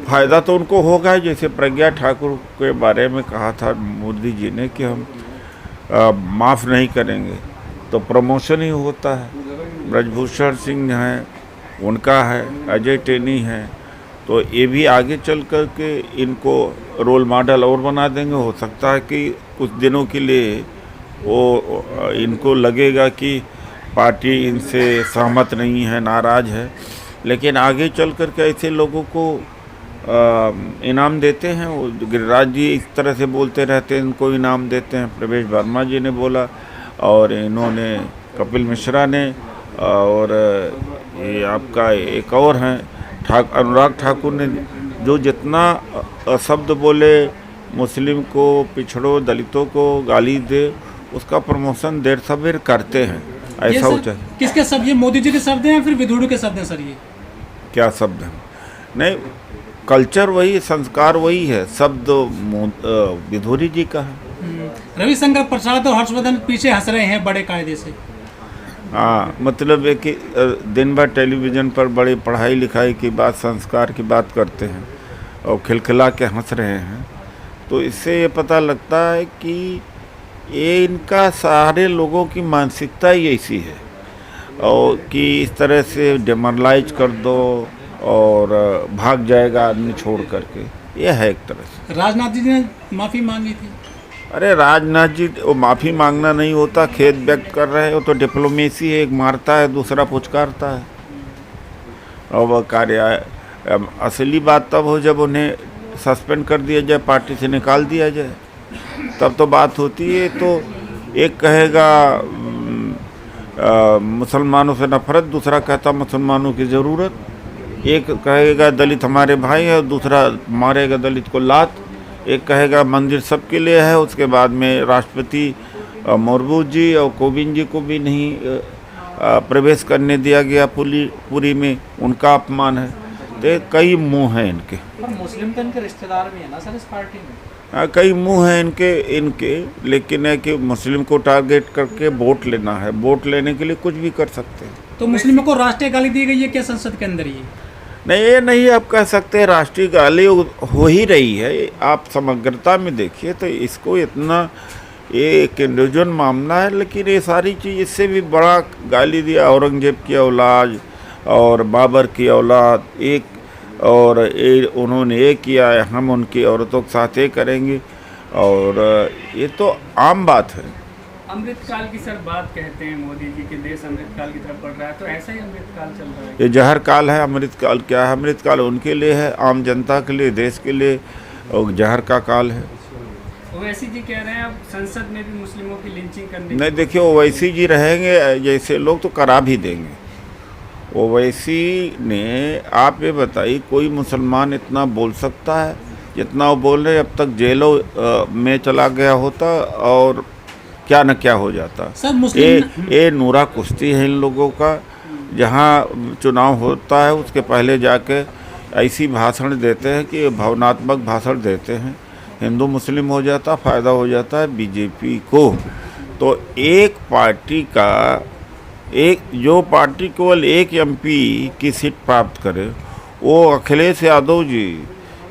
फ़ायदा तो उनको होगा। जैसे प्रज्ञा ठाकुर के बारे में कहा था मोदी जी ने कि हम माफ़ नहीं करेंगे, तो प्रमोशन ही होता है। ब्रजभूषण सिंह हैं, उनका है, अजय टेनी है, तो ये भी आगे चल कर के इनको रोल मॉडल और बना देंगे। हो सकता है कि कुछ दिनों के लिए वो इनको लगेगा कि पार्टी इनसे सहमत नहीं है, नाराज़ है, लेकिन आगे चल कर के ऐसे लोगों को इनाम देते हैं। वो गिरिराज जी इस तरह से बोलते रहते हैं, इनको इनाम देते हैं। प्रवेश वर्मा जी ने बोला, और इन्होंने कपिल मिश्रा ने, और ये आपका एक और हैं अनुराग ठाकुर ने, जो जितना शब्द बोले मुस्लिम को, पिछड़ों, दलितों को गाली दे, उसका प्रमोशन देर सवेर करते हैं। ऐसा होता है। किसके शब्द, ये मोदी जी के शब्द हैं या फिर विधुड़ू के शब्द हैं सर? ये क्या शब्द हैं? नहीं, कल्चर वही, संस्कार वही है, शब्द विधुरी जी का है। रविशंकर प्रसाद और हर्षवर्धन पीछे हंस रहे हैं बड़े कायदे से। हाँ, मतलब है कि दिन भर टेलीविज़न पर बड़ी पढ़ाई लिखाई की बात, संस्कार की बात करते हैं और खिलखिला के हंस रहे हैं। तो इससे ये पता लगता है कि ये इनका सारे लोगों की मानसिकता ही ऐसी है, और कि इस तरह से डिमोरलाइज कर दो और भाग जाएगा आदमी छोड़ करके, ये है एक तरह से। राजनाथ जी ने माफ़ी मांगी थी। अरे राजनाथ जी, वो माफ़ी मांगना नहीं होता, खेद व्यक्त कर रहे हो तो डिप्लोमेसी है, एक मारता है दूसरा पुचकारता है। और वह कार्य असली बात तब हो जब उन्हें सस्पेंड कर दिया जाए, पार्टी से निकाल दिया जाए, तब तो बात होती है। तो एक कहेगा मुसलमानों से नफरत, दूसरा कहता मुसलमानों की ज़रूरत। एक कहेगा दलित हमारे भाई है, दूसरा मारेगा दलित को लात। एक कहेगा मंदिर सबके लिए है, उसके बाद में राष्ट्रपति मुर्मू जी और कोविंद जी को भी नहीं प्रवेश करने दिया गया पुरी में, उनका अपमान है। तो कई मुंह हैं इनके। पर मुस्लिम तो इनके रिश्तेदार भी हैं ना सर इस पार्टी में। कई मुंह हैं इनके, लेकिन है कि मुस्लिम को टारगेट करके वोट लेना है, वोट लेने के लिए कुछ भी कर सकते हैं। तो मुस्लिमों को राष्ट्रीय गाली दी गई है क्या संसद के अंदर? ये नहीं, ये नहीं आप कह सकते राष्ट्रीय गाली हो ही रही है। आप समग्रता में देखिए तो इसको इतना, ये एक इंडिविजुअल मामला है, लेकिन ये सारी चीज़ इससे भी बड़ा गाली दिया। औरंगजेब की औलाद और बाबर की औलाद एक, और उन्होंने ये किया है, हम उनकी औरतों के साथ ये करेंगे, और ये तो आम बात है। अमृतकाल की सर बात कहते हैं मोदी जी के, देश अमृतकाल की तरफ बढ़ रहा है, तो ऐसा ही अमृतकाल चल रहा है। ये जहर काल है। अमृतकाल क्या है? अमृतकाल उनके लिए है, आम जनता के लिए, देश के लिए, और जहर का काल है। ओवैसी जी कह रहे हैं अब संसद में भी मुस्लिमों की लिंचिंग करने। नहीं, देखिए ओवैसी जी रहेंगे जैसे लोग तो करा भी देंगे। ओवैसी ने, आप ये बताइए, कोई मुसलमान इतना बोल सकता है जितना वो बोल रहे? अब तक जेलों में चला गया होता और क्या न क्या हो जाता। ये नूरा कुश्ती है इन लोगों का। जहाँ चुनाव होता है उसके पहले जाके ऐसी भाषण देते हैं कि भावनात्मक भाषण देते हैं, हिंदू मुस्लिम हो जाता, फ़ायदा हो जाता है बीजेपी को। तो एक पार्टी का, एक जो पार्टी केवल एक एमपी की सीट प्राप्त करे, वो अखिलेश यादव जी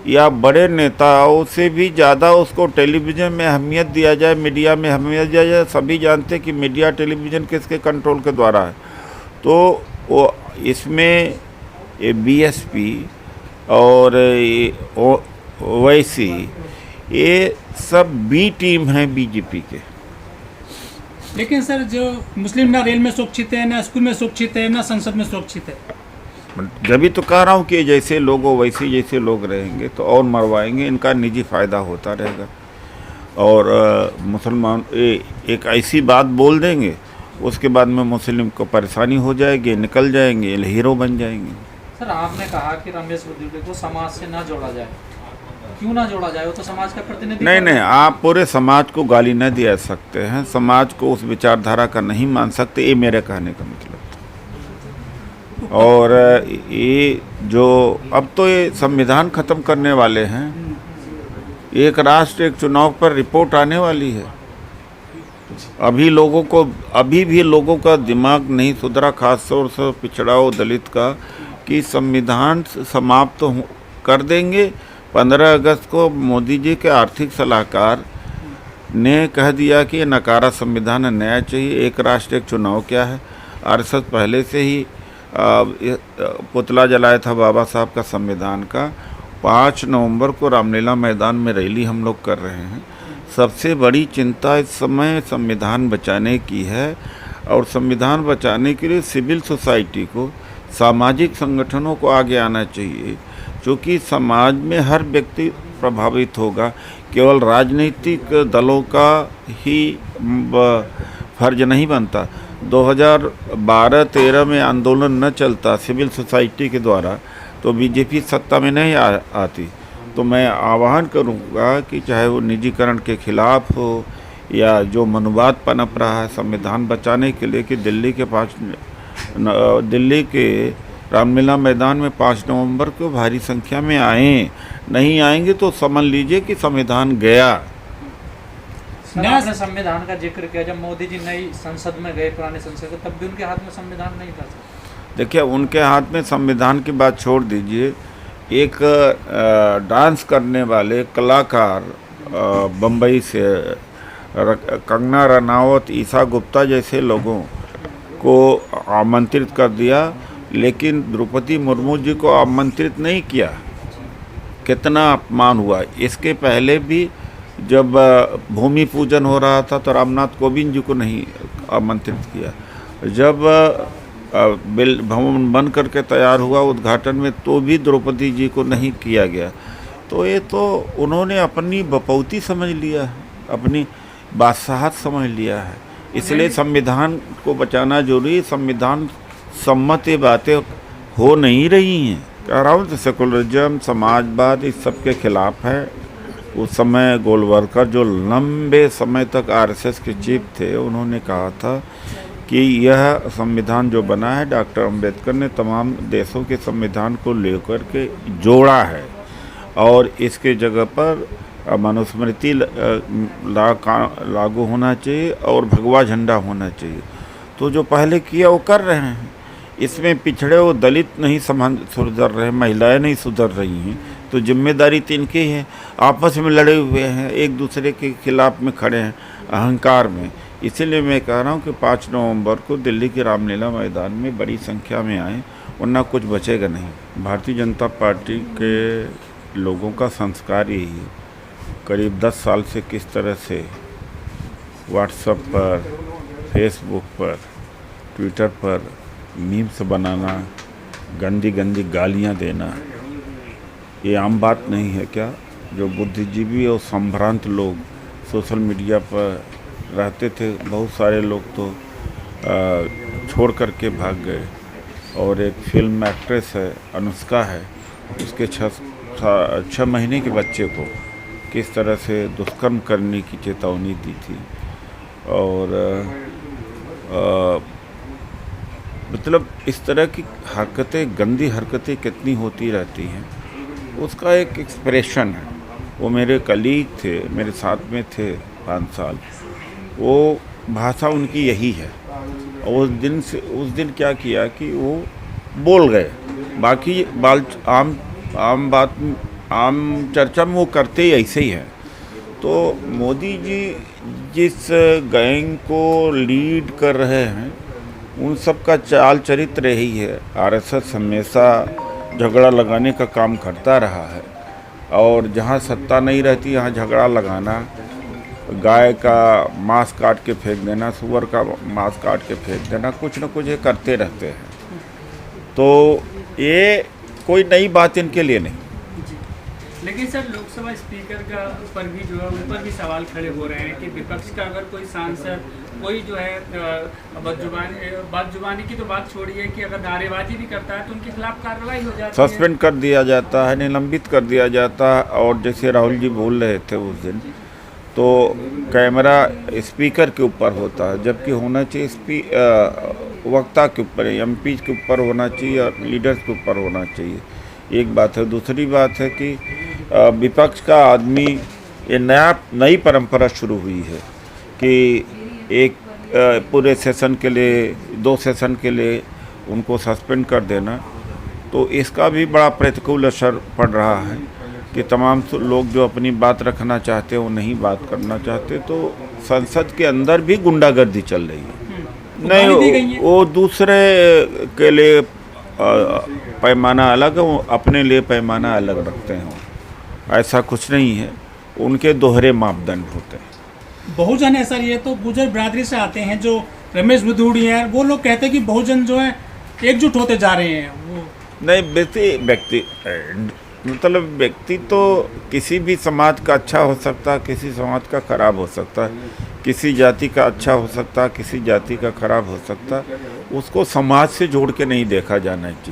या बड़े नेताओं से भी ज़्यादा उसको टेलीविज़न में अहमियत दिया जाए, मीडिया में अहमियत दिया जाए। सभी जानते हैं कि मीडिया टेलीविज़न किसके कंट्रोल के द्वारा है। तो वो इसमें ये बीएसपी और ओवैसी, ये सब बी टीम हैं बीजेपी के। लेकिन सर जो मुस्लिम ना रेल में सुरक्षित है, ना स्कूल में सुरक्षित है, ना संसद में सुरक्षित है। जब तो कह रहा हूँ कि जैसे लोग वैसे जैसे लोग रहेंगे तो और मरवाएंगे, इनका निजी फ़ायदा होता रहेगा। और मुसलमान एक ऐसी बात बोल देंगे, उसके बाद में मुस्लिम को परेशानी हो जाएगी, निकल जाएंगे, हीरो बन जाएंगे। सर आपने कहा कि रमेश विधुड़ी को समाज से ना जोड़ा जाए, क्यों ना जोड़ा जाए? वो तो समाज का प्रतिनिधि। नहीं, आप पूरे समाज को गाली न दे सकते हैं, समाज को उस विचारधारा का नहीं मान सकते, ये मेरे कहने का मतलब। और ये जो अब तो ये संविधान ख़त्म करने वाले हैं, एक राष्ट्र एक चुनाव पर रिपोर्ट आने वाली है। अभी भी लोगों का दिमाग नहीं सुधरा, खासतौर से पिछड़ा और दलित का, कि संविधान समाप्त कर देंगे। 15 अगस्त को मोदी जी के आर्थिक सलाहकार ने कह दिया कि ये नकारा संविधान नया चाहिए, एक राष्ट्र एक चुनाव क्या है। आरएसएस पहले से ही पुतला जलाया था बाबा साहब का संविधान का। 5 नवंबर को रामलीला मैदान में रैली हम लोग कर रहे हैं। सबसे बड़ी चिंता इस समय संविधान बचाने की है, और संविधान बचाने के लिए सिविल सोसाइटी को, सामाजिक संगठनों को आगे आना चाहिए, क्योंकि समाज में हर व्यक्ति प्रभावित होगा। केवल राजनीतिक दलों का ही फर्ज नहीं बनता। 2012-13 में आंदोलन न चलता सिविल सोसाइटी के द्वारा तो बीजेपी सत्ता में नहीं आती। तो मैं आह्वान करूंगा कि चाहे वो निजीकरण के खिलाफ हो या जो मनुवाद पनप रहा है संविधान बचाने के लिए, कि दिल्ली के रामलीला मैदान में 5 नवंबर को भारी संख्या में आएँ। नहीं आएंगे तो समझ लीजिए कि संविधान गया। सर, आपने संविधान का जिक्र किया। जब मोदी जी नई संसद में गए, पुराने संसद में, तब भी उनके हाथ में संविधान नहीं था। देखिए, उनके हाथ में संविधान की बात छोड़ दीजिए। एक डांस करने वाले कलाकार बम्बई से कंगना रनावत, ईशा गुप्ता जैसे लोगों को आमंत्रित कर दिया, लेकिन द्रौपदी मुर्मू जी को आमंत्रित नहीं किया। कितना अपमान हुआ। इसके पहले भी जब भूमि पूजन हो रहा था तो रामनाथ कोविंद जी को नहीं आमंत्रित किया। जब भवन बन करके तैयार हुआ उद्घाटन में, तो भी द्रौपदी जी को नहीं किया गया। तो ये तो उन्होंने अपनी बपौती समझ लिया है, अपनी बादशाहत समझ लिया है। इसलिए संविधान को बचाना जरूरी। संविधान सम्मत ये बातें हो नहीं रही हैं। कह रहा हूँ, सेकुलरिज्म, समाजवाद, इस सब के खिलाफ है। उस समय गोलवलकर जो लंबे समय तक आरएसएस के चीफ थे, उन्होंने कहा था कि यह संविधान जो बना है, डॉक्टर अंबेडकर ने तमाम देशों के संविधान को लेकर के जोड़ा है, और इसके जगह पर मनुस्मृति लागू होना चाहिए और भगवा झंडा होना चाहिए। तो जो पहले किया वो कर रहे हैं। इसमें पिछड़े वो दलित नहीं सुधर रहे, महिलाएं नहीं सुधर रही हैं, तो जिम्मेदारी तो इनकी है। आपस में लड़े हुए हैं, एक दूसरे के खिलाफ में खड़े हैं अहंकार में। इसीलिए मैं कह रहा हूँ कि 5 नवंबर को दिल्ली के रामलीला मैदान में बड़ी संख्या में आएँ, वरना कुछ बचेगा नहीं। भारतीय जनता पार्टी के लोगों का संस्कार यही है। करीब 10 साल से किस तरह से व्हाट्सएप पर, फेसबुक पर, ट्विटर पर मीम्स बनाना, गंदी गंदी गालियाँ देना, ये आम बात नहीं है क्या? जो बुद्धिजीवी और संभ्रांत लोग सोशल मीडिया पर रहते थे, बहुत सारे लोग तो छोड़ करके भाग गए। और एक फिल्म एक्ट्रेस है, अनुष्का है, उसके 6 महीने के बच्चे को किस तरह से दुष्कर्म करने की चेतावनी दी थी। और मतलब इस तरह की हरकतें, गंदी हरकतें कितनी होती रहती हैं, उसका एक एक्सप्रेशन है। वो मेरे कलीग थे, मेरे साथ में थे 5 साल, वो भाषा उनकी यही है। और उस दिन क्या किया कि वो बोल गए। बाकी आम चर्चा में वो करते ही ऐसे ही हैं। तो मोदी जी जिस गैंग को लीड कर रहे हैं, उन सब का चाल चरित्र यही है। आरएसएस हमेशा झगड़ा लगाने का काम करता रहा है, और जहाँ सत्ता नहीं रहती यहाँ झगड़ा लगाना, गाय का मांस काट के फेंक देना, सुअर का मांस काट के फेंक देना, कुछ न कुछ ये करते रहते हैं। तो ये कोई नई बात इनके लिए नहीं। लेकिन सर, लोकसभा स्पीकर का पर भी जो है उन पर भी सवाल खड़े हो रहे हैं कि विपक्ष का अगर कोई सांसद कोई जो है बदजुबानी की तो बात छोड़िए कि अगर नारेबाजी भी करता है तो उनके खिलाफ कार्रवाई हो जाती है, सस्पेंड कर दिया जाता है, निलंबित कर दिया जाता है। और जैसे राहुल जी बोल रहे थे उस दिन, तो कैमरा स्पीकर के ऊपर होता है, जबकि होना चाहिए वक्ता के ऊपर, एमपी के ऊपर होना चाहिए और लीडर्स के ऊपर होना चाहिए। एक बात है। दूसरी बात है कि विपक्ष का आदमी, ये नई परंपरा शुरू हुई है कि एक पूरे सेशन के लिए, 2 सेशन के लिए उनको सस्पेंड कर देना। तो इसका भी बड़ा प्रतिकूल असर पड़ रहा है कि तमाम लोग जो अपनी बात रखना चाहते हैं वो नहीं बात करना चाहते, तो संसद के अंदर भी गुंडागर्दी चल रही है। गाली दी गई नहीं, है। वो दूसरे के लिए पैमाना अलग है, वो अपने लिए पैमाना अलग रखते हैं। वो ऐसा कुछ नहीं है, उनके दोहरे मापदंड होते हैं। बहुजन है सर, ये तो गुर्जर बिरादरी से आते हैं जो रमेश भदौड़िया हैं, वो लोग कहते हैं कि बहुजन जो है एकजुट होते जा रहे हैं। वो नहीं, व्यक्ति तो किसी भी समाज का अच्छा हो सकता है, किसी समाज का खराब हो सकता है, किसी जाति का अच्छा हो सकता है, किसी जाति का खराब हो सकता है। उसको समाज से जोड़ के नहीं देखा जाना चाहिए।